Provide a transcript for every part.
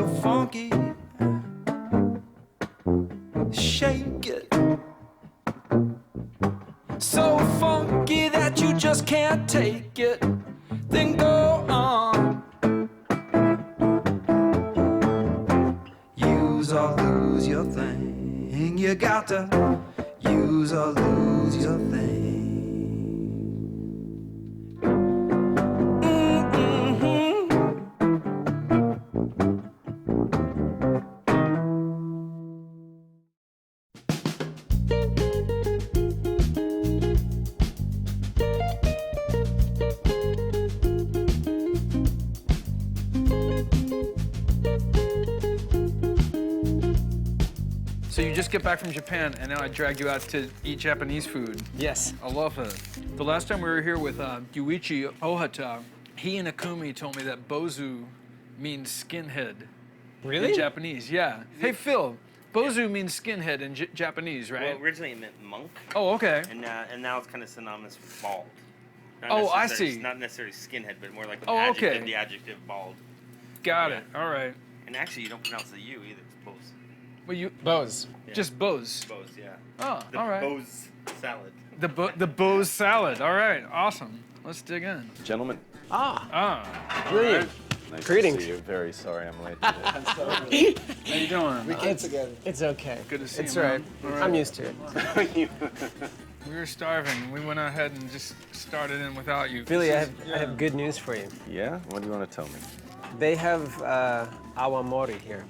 you're funky. Shake it. So funky that you just can't take it. Then go on. Use or lose your thing. You got to use or lose your thing. So you just get back from Japan, and now I dragged you out to eat Japanese food. Yes. I love it. The last time we were here with Yuichi Ohata, he and Akumi told me that bozu means skinhead. Really? In Japanese, yeah. Hey, Phil, bozu means skinhead in Japanese, right? Well, originally it meant monk, Oh, okay. and now it's kind of synonymous with bald. Not Oh, I necessarily- see. Not necessarily skinhead, but more like with Oh, adjective, okay. the adjective bald. Got Yeah. it. All right. And actually, you don't pronounce the U either. It's Bose. Well, you Bose. Yeah. just Bose. Bose, yeah. Oh, The all right. Bose salad. The Bose salad. All right. Awesome. Let's dig in. Gentlemen, Ah. Brilliant. nice Greetings. to see you. Very sorry I'm late today. How you doing? It's okay. Good to see it's you, all man. right. All right. I'm used to it. We were starving. We went ahead and just started in without you. Billy, I have good news for you. Yeah? What do you want to tell me? They have awamori here.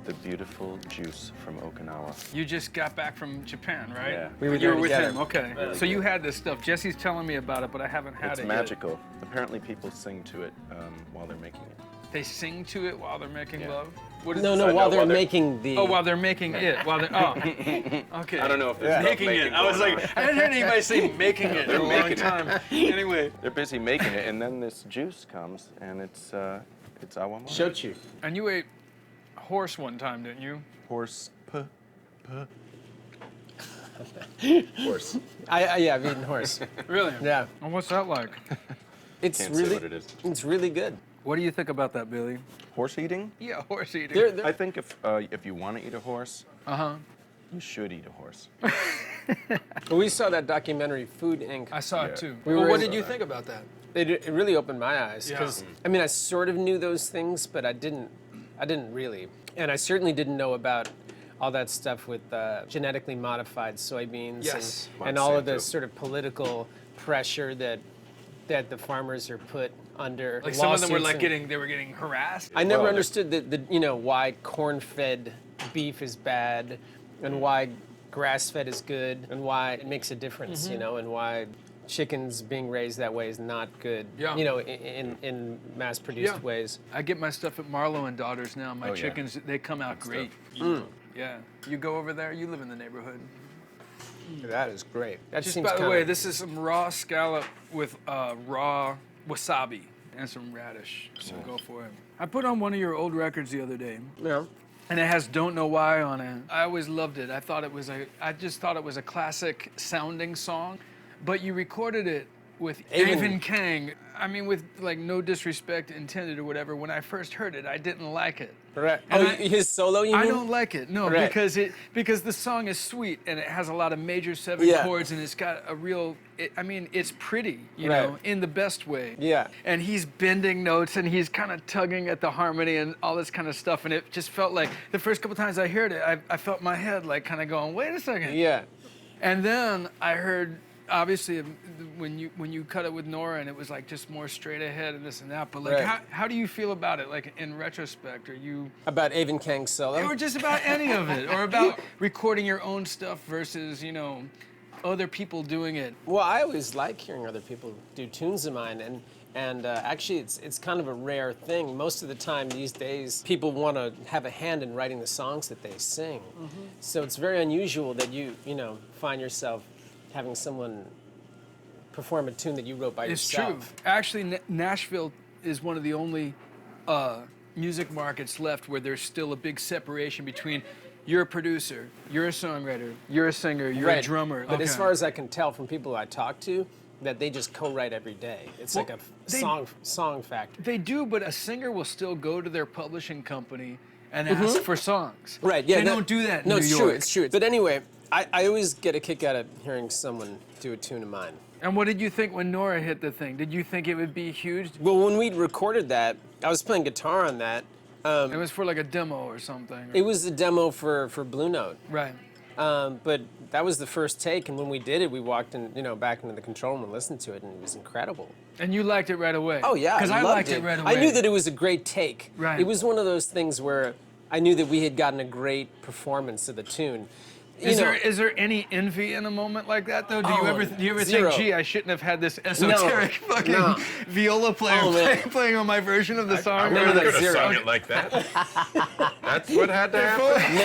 The beautiful juice from Okinawa. You just got back from Japan, right? Yeah. We were You there were with together. him, okay. So you had this stuff. Jesse's telling me about it, but I haven't had It's it magical. Apparently people sing to it while they're making it. yet. They sing to it while they're making Yeah. love? What is No, it? no, I know, while they're while they're- making the... Oh, while they're making it. While they're, oh. Okay. I don't know if there's Making it. I was like, I hadn't heard anybody say making it in a long making it. time. Anyway. They're busy making it, and then this juice comes, and it's awamori. Shochu. And you ate horse one time, didn't you? Horse. Horse. Yeah, I've eaten horse. Really? Yeah. And what's that like? It's Can't say really, what it is. it's really good. What do you think about that, Billy? Horse eating? Yeah, horse eating. They're- I think if you want to eat a horse, Uh-huh. you should eat a horse. we saw that documentary, Food Inc. I saw Yeah. it too. We well, were what in- did you think about that? It really opened my eyes Yeah. because I mean I sort of knew those things, but I didn't really, and I certainly didn't know about all that stuff with genetically modified soybeans Yes. and all of the Monsanto. sort of political pressure that the farmers are put under. Like some of them were lawsuits like and- they were getting harassed. I never Well, understood the why corn-fed beef is bad, and why grass-fed is good, and why it makes a difference, and why chickens being raised that way is not good, Yeah. in mass-produced ways. I get my stuff at Marlowe and Daughters now. My Oh, yeah. chickens, they come out great. stuff. Yeah. You go over there, you live in the neighborhood. That is great. That Just seems by the kinda- way, this is some raw scallop with raw wasabi and some radish. So go for it. I put on one of your old records the other day, Yeah. and it has "Don't Know Why" on it. I always loved it. I just thought it was a classic sounding song, but you recorded it with Avon Kang. I mean, with like no disrespect intended or whatever. When I first heard it, I didn't like it. Right. And Oh, his solo, you mean? I don't like it, no, Right. because the song is sweet and it has a lot of major seven Yeah. chords and it's got a real. It's pretty, you Right. know, in the best way. Yeah. And he's bending notes and he's kind of tugging at the harmony and all this kind of stuff, and it just felt like the first couple times I heard it, I felt my head like kind of going, wait a second. Yeah. And then I heard. Obviously, when you cut it with Nora, and it was like just more straight ahead and this and that. But like, Right. how do you feel about it? Like in retrospect, are you? About Avon Kang's solo? Or just about any of it, or about recording your own stuff versus, other people doing it. Well, I always like hearing other people do tunes of mine, and actually, it's kind of a rare thing. Most of the time these days, people want to have a hand in writing the songs that they sing. So it's very unusual that you find yourself having someone perform a tune that you wrote by It's yourself. true. Actually, Nashville is one of the only music markets left where there's still a big separation between you're a producer, you're a songwriter, you're a singer, you're a Right. drummer. But as Okay. far as I can tell from people I talk to, that they just co-write every day. It's Well, like a they- song factory. They do, but a singer will still go to their publishing company and ask for songs. Right, yeah. They don't do that in No, New it's York. true, it's true. But anyway, I always get a kick out of hearing someone do a tune of mine. And what did you think when Nora hit the thing? Did you think it would be huge? Well, when we recorded that, I was playing guitar on that. It was for like a demo or something. It was a demo for Blue Note. Right. But that was the first take, and when we did it, we walked in, back into the control room and listened to it, and it was incredible. And you liked it right away. Oh yeah, Because I loved liked it right away. I knew that it was a great take. Right. It was one of those things where I knew that we had gotten a great performance of the tune. Is there any envy in a moment like that though? Do you ever zero. think, gee, I shouldn't have had this esoteric fucking no. viola player Oh, man. playing on my version of the song? I Remember could that have zero. sung it like that. That's what had to happen.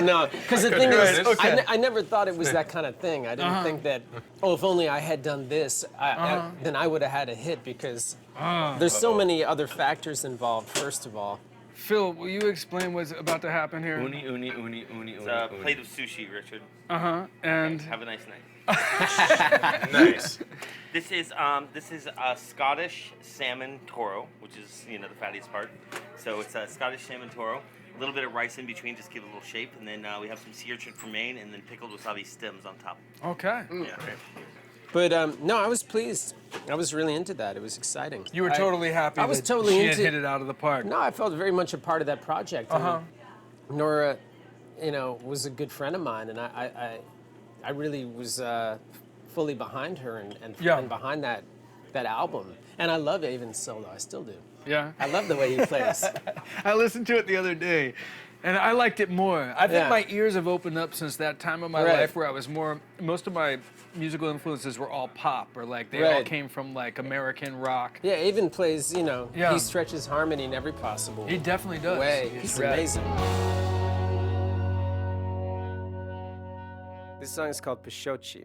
No. Because the thing could've is, done it. I never thought it was that kind of thing. I didn't think that, if only I had done this, then I would have had a hit, because there's so many other factors involved, first of all. Phil, will you explain what's about to happen here? Uni. It's a plate of sushi, Richard. And Have a nice night. Nice. This is a Scottish salmon toro, which is the fattiest part. So it's a Scottish salmon toro. A little bit of rice in between, just give it a little shape, and then we have some sea urchin from Maine, and then pickled wasabi stems on top. okay. Yeah. But no, I was pleased. I was really into that. It was exciting. You were totally happy. I was that totally she had into- hit it out of the park. No, I felt very much a part of that project. And Nora, was a good friend of mine, and I really was fully behind her and behind that album. And I love Avon's solo. I still do. Yeah. I love the way he plays. I listened to it the other day, and I liked it more. I think Yeah. my ears have opened up since that time of my Right. life where I was most of my musical influences were all pop, or like they all Right. came from like American rock. Yeah, Avon plays, Yeah. he stretches harmony in every possible He definitely does. way. He's Right. amazing. This song is called Pishochi.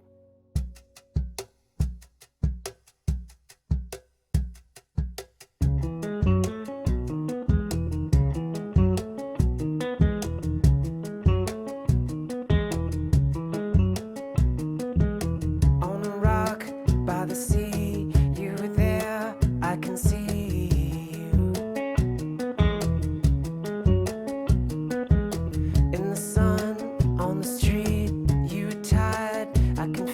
On a rock by the sea, you were there, I can see you. In the sun, on the street, you were tired, I can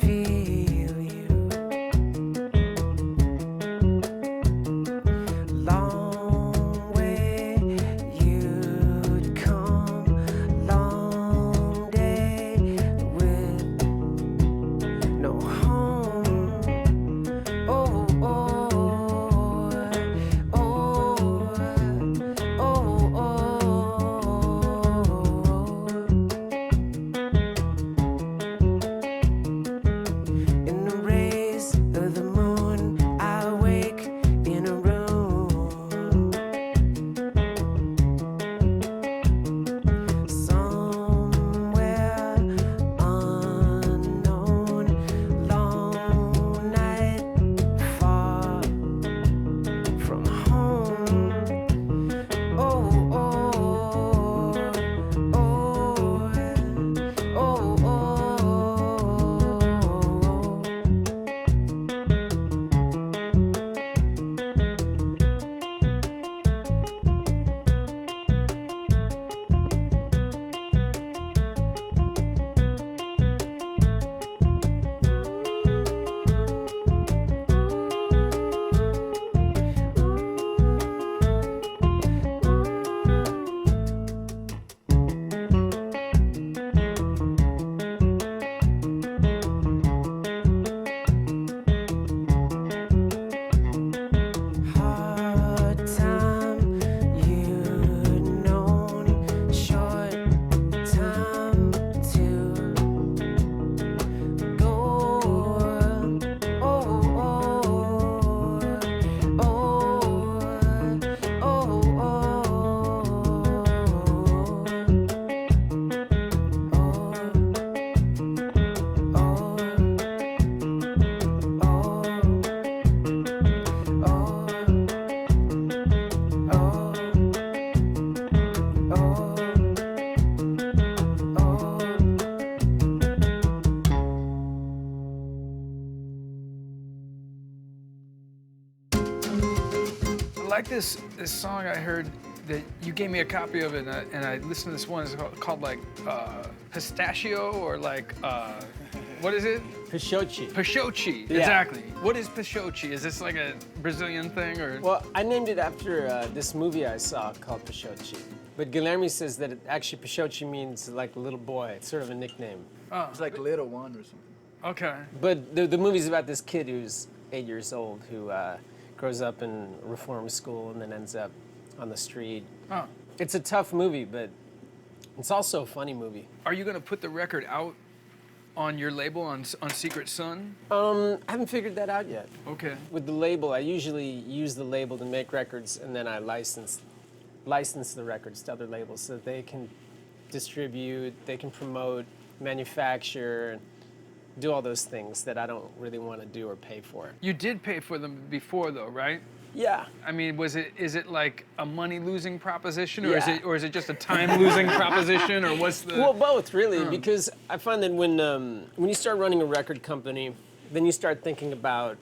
like this song I heard that you gave me a copy of it, and I listened to this one. It's called like Pistachio or like what is it? Pishochi. Pishochi. Yeah. Exactly. What is Pishochi? Is this like a Brazilian thing or? Well, I named it after this movie I saw called Pishochi. But Guilherme says that actually Pishochi means like little boy. It's sort of a nickname. It's like little one or something. Okay. But the movie's about this kid who's 8 years old who grows up in reform school and then ends up on the street. Oh. It's a tough movie, but it's also a funny movie. Are you gonna put the record out on your label on Secret Sun? I haven't figured that out yet. Okay. With the label, I usually use the label to make records, and then I license the records to other labels so that they can distribute, they can promote, manufacture, do all those things that I don't really want to do or pay for. You did pay for them before, though, right? Yeah. I mean, is it like a money-losing proposition, or Yeah. is it just a time-losing proposition, or what's the? Well, both really, because I find that when you start running a record company, then you start thinking about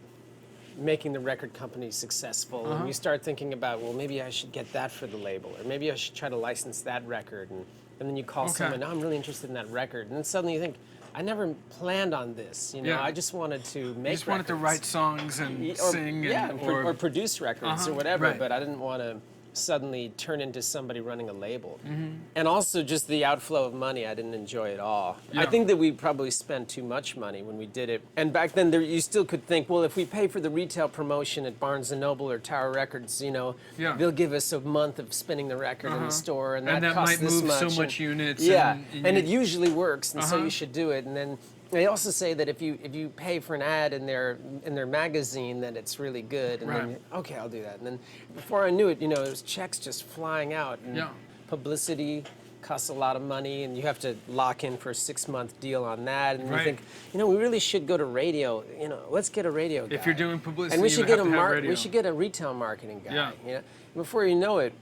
making the record company successful, and you start thinking about, well, maybe I should get that for the label, or maybe I should try to license that record, and then you call someone, oh, I'm really interested in that record, and then suddenly you think, I never planned on this, you know. Yeah. I just wanted to make. You just wanted to records. write songs and Or- sing, yeah, and, or produce records or whatever. right. But I didn't want to suddenly turn into somebody running a label. Mm-hmm. And also just the outflow of money, I didn't enjoy at all. I Yeah. think that we probably spent too much money when we did it. And back then, you still could think, well, if we pay for the retail promotion at Barnes & Noble or Tower Records, you know, Yeah. they'll give us a month of spinning the record in the store, and that that costs might this move much. so much units. Yeah, and and you- it usually works, and so Uh-huh. you should do it. And then they also say that if you pay for an ad in their magazine, that it's really good. And then, Right. okay, I'll do that. And then before I knew it, you know, there was checks just flying out. And Yeah. publicity costs a lot of money, and you have to lock in for a 6-month deal on that. And Right. you think, you know, we really should go to radio. You know, let's get a radio guy. If you're doing publicity, and we you should have get to have radio. we should get a retail marketing guy. Yeah. You know? Before you know it,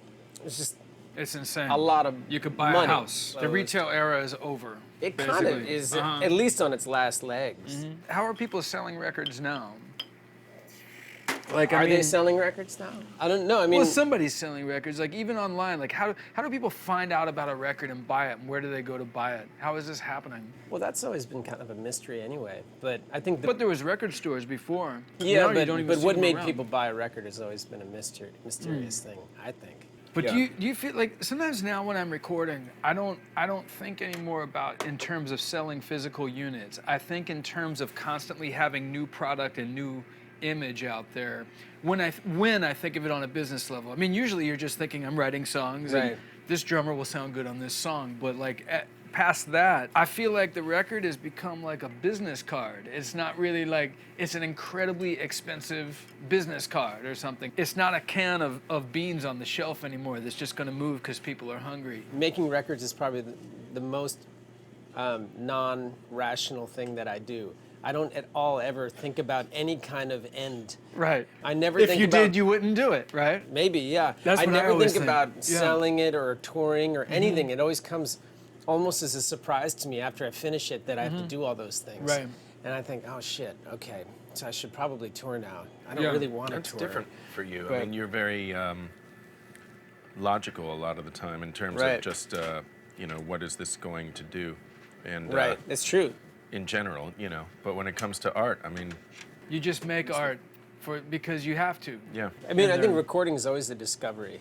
it's just It's insane. a lot of You could buy money. a house. The So retail era is over. It kind of basically. is, Uh-huh. at least on its last legs. How are people selling records now? Like, Are they selling records now? I don't know. I mean, Well, somebody's selling records. Like even online. Like how do people find out about a record and buy it? And where do they go to buy it? How is this happening? well, that's always been kind of a mystery anyway. But I think But there was record stores before. yeah, Now you don't even but see what them made around. people buy a record has always been a mysterious thing, I think. But Yeah. do you feel like sometimes now when I'm recording, I don't think anymore about in terms of selling physical units. I think in terms of constantly having new product and new image out there. When I think of it on a business level, I mean, usually you're just thinking I'm writing songs Right. and this drummer will sound good on this song. But like past that, I feel like the record has become like a business card. It's not really like it's an incredibly expensive business card or something. It's not a can of beans on the shelf anymore that's just going to move because people are hungry. Making records is probably the most non-rational thing that I do. I don't at all ever think about any kind of end. Right. I never If think you about, did, you wouldn't do it, right? Maybe, yeah. That's I what I never always think think. about Yeah. selling it or touring or anything. It always comes almost as a surprise to me after I finish it that I have to do all those things. Right. And I think, oh shit, okay, so I should probably tour now. I don't Yeah. really want to That's tour. different for you. But- I mean, you're very logical a lot of the time in terms Right. of just, you know, what is this going to do? And Right, it's true. in general, you know. But when it comes to art, I mean, You just make art because you have to. yeah. I mean, I think there. recording is always the discovery.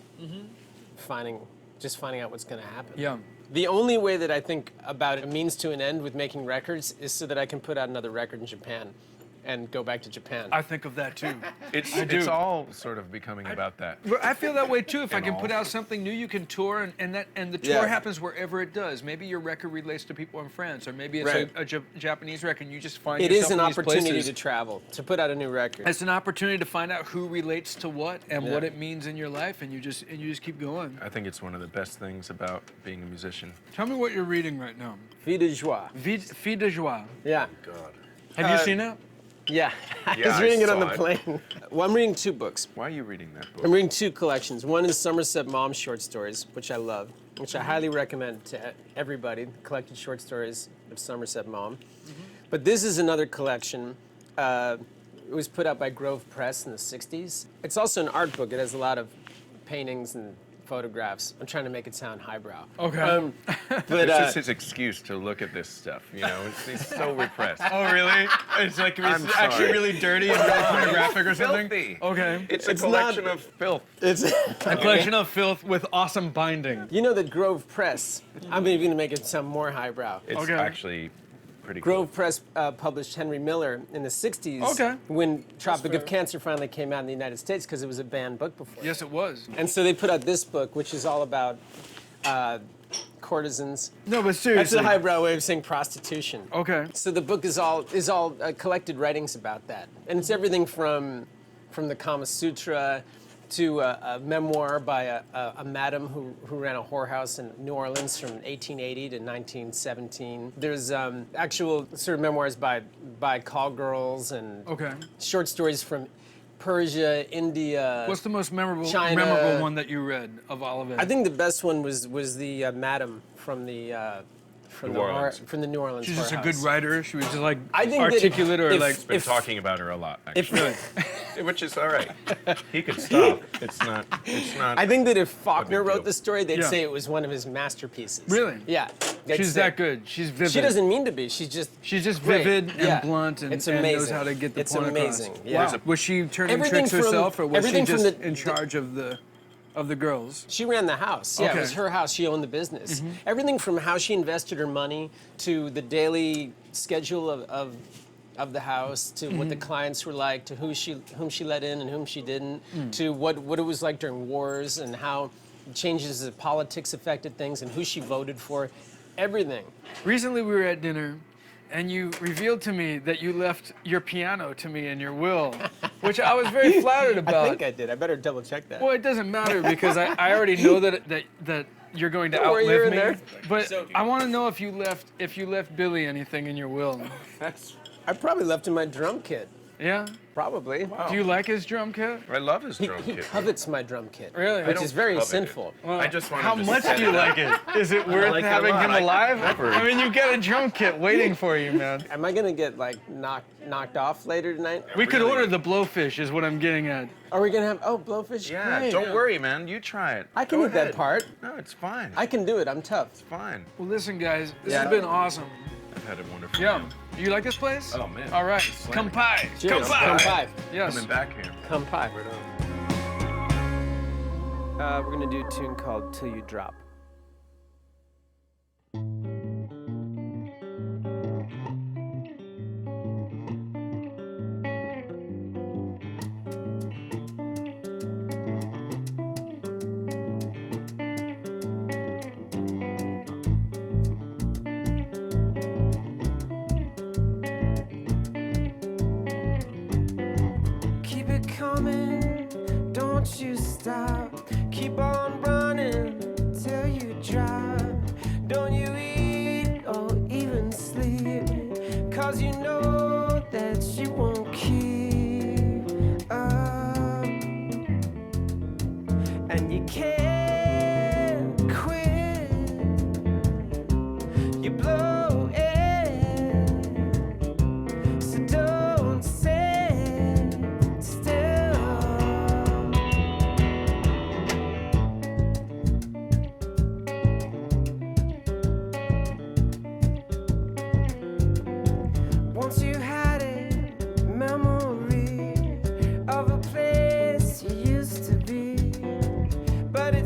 Finding out what's going to happen. Yeah. The only way that I think about a means to an end with making records is so that I can put out another record in Japan and go back to Japan. I think of that too. It's I do. it's all sort of becoming about that. Well, I feel that way too. If I And can all. put out something new, you can tour, and the tour Yeah. happens wherever it does. Maybe your record relates to people in France, or maybe it's Right. a Japanese record, and you just find It yourself is an in these opportunity places. to travel, to put out a new record. It's an opportunity to find out who relates to what and what Yeah. it means in your life, and you just keep going. I think it's one of the best things about being a musician. Tell me what you're reading right now. Vie de joie. Vie de joie. Yeah. God. Have you seen it? Yeah. I Yeah, was I reading it on saw the it. plane. Well, I'm reading 2 books. Why are you reading that book? I'm reading 2 collections. One is Somerset Maugham short stories, which I love, which I highly recommend to everybody, collected short stories of Somerset Maugham. But this is another collection It was put out by Grove Press in the 60s. It's also an art book. It has a lot of paintings and photographs. I'm trying to make it sound highbrow. Okay. But It's just his excuse to look at this stuff, you know? He's so repressed. Oh, really? It's like I'm it's actually sorry. really dirty and really pornographic or something? Filthy. Okay. It's a It's collection not- of filth. it's A collection of filth with awesome binding. you know that Grove Press. I'm even gonna make it sound more highbrow. It's Okay. actually pretty Grove Press published Henry Miller in the 60s. Okay. When Tropic of Cancer finally came out in the United States because it was a banned book before. Yes, it was. And so they put out this book, which is all about courtesans. No, but That's seriously. a highbrow way of saying prostitution. Okay. So the book is all collected writings about that, and it's everything from the Kama Sutra to a memoir by a madam who ran a whorehouse in New Orleans from 1880 to 1917. There's actual sort of memoirs by call girls and Okay. short stories from Persia, India. What's the most memorable China. one that you read of all of it? I think the best one was the madam from the New Orleans. from the New Orleans. she's just a whorehouse. good writer. She was just like I think that articulate or if- like. Been if- talking about her a lot, If, actually. Which is all right. He could stop. It's not. I think that if Faulkner big deal. wrote the story, they'd Yeah. say it was one of his masterpieces. Really? Yeah. they'd She's say- that good. She's vivid. She doesn't mean to be. She's just. She's just great. vivid and Yeah. blunt and, It's and knows amazing. how to get the It's point amazing. across. Yeah. Wow. Was she turning Everything tricks from- herself, or was she everything from just the- in charge of the girls? She ran the house. Yeah, Okay. it was her house. She owned the business. Everything from how she invested her money to the daily schedule of the house to what the clients were like to whom she let in and whom she didn't to what it was like during wars and how changes of politics affected things and who she voted for. Everything. Recently, we were at dinner, and you revealed to me that you left your piano to me in your will, which I was very flattered about. I think I did. I better double check that. Well, it doesn't matter because I already know that you're going to Don't worry, you're outlive in me. there. But I want to know if you left Billy anything in your will. I probably left him my drum kit. Yeah. Probably. Do you like his drum kit? I love his He, drum he kit. covets my drum kit. Really? I Which don't is very covet it. sinful. I just wanted How to much set do you it up. like it? Is it worth like it a having lot. him I alive? never- I mean, you get a drum kit waiting for you, man. Am I gonna get like knocked off later tonight? We could Really? order the blowfish, is what I'm getting at. Are we gonna have blowfish? Yeah, Great. don't worry, man. You try it. I can Go eat that ahead. part. No, it's fine. I can do it. I'm tough. It's fine. Well, listen, guys, this Yeah. has been awesome. I've had a wonderful Yeah. time. You like this place? Oh, man. All right. It's Come slamming. pie. Cheers. Come pie. Come pie. Yes. Coming back here. Come pie. We're gonna do a tune called "Till You Drop." Keep it coming, don't you stop. Keep on running till you drop. Don't you eat or even sleep, 'cause you know that you won't keep up. And you can't quit. You blow it, so don't sit still. Once you had a memory of a place you used to be, but it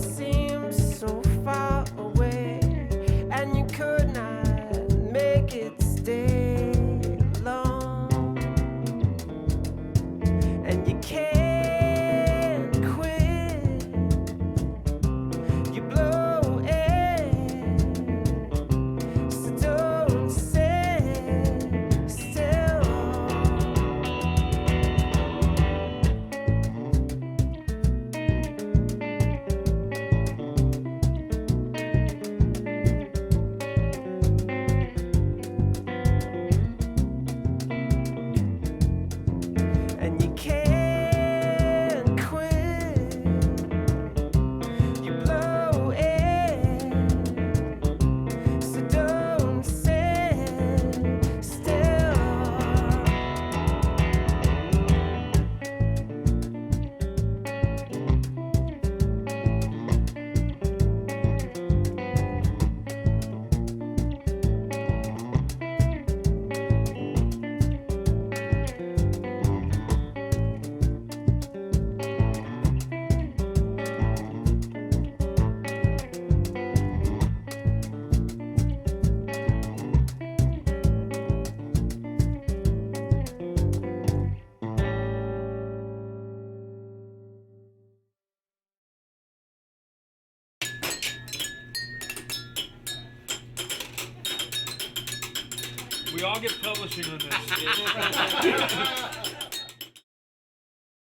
We all get publishing on this.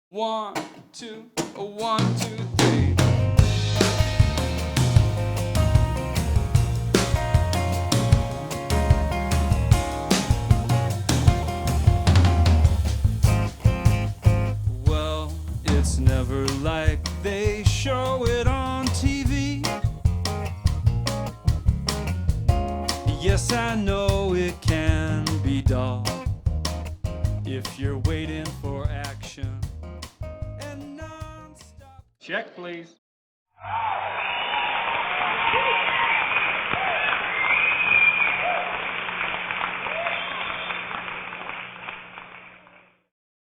1, 2, 1, 2, 3. Well, it's never like they show it on TV. Yes, I know it can be dull if you're waiting for action and non-stop. Check, please.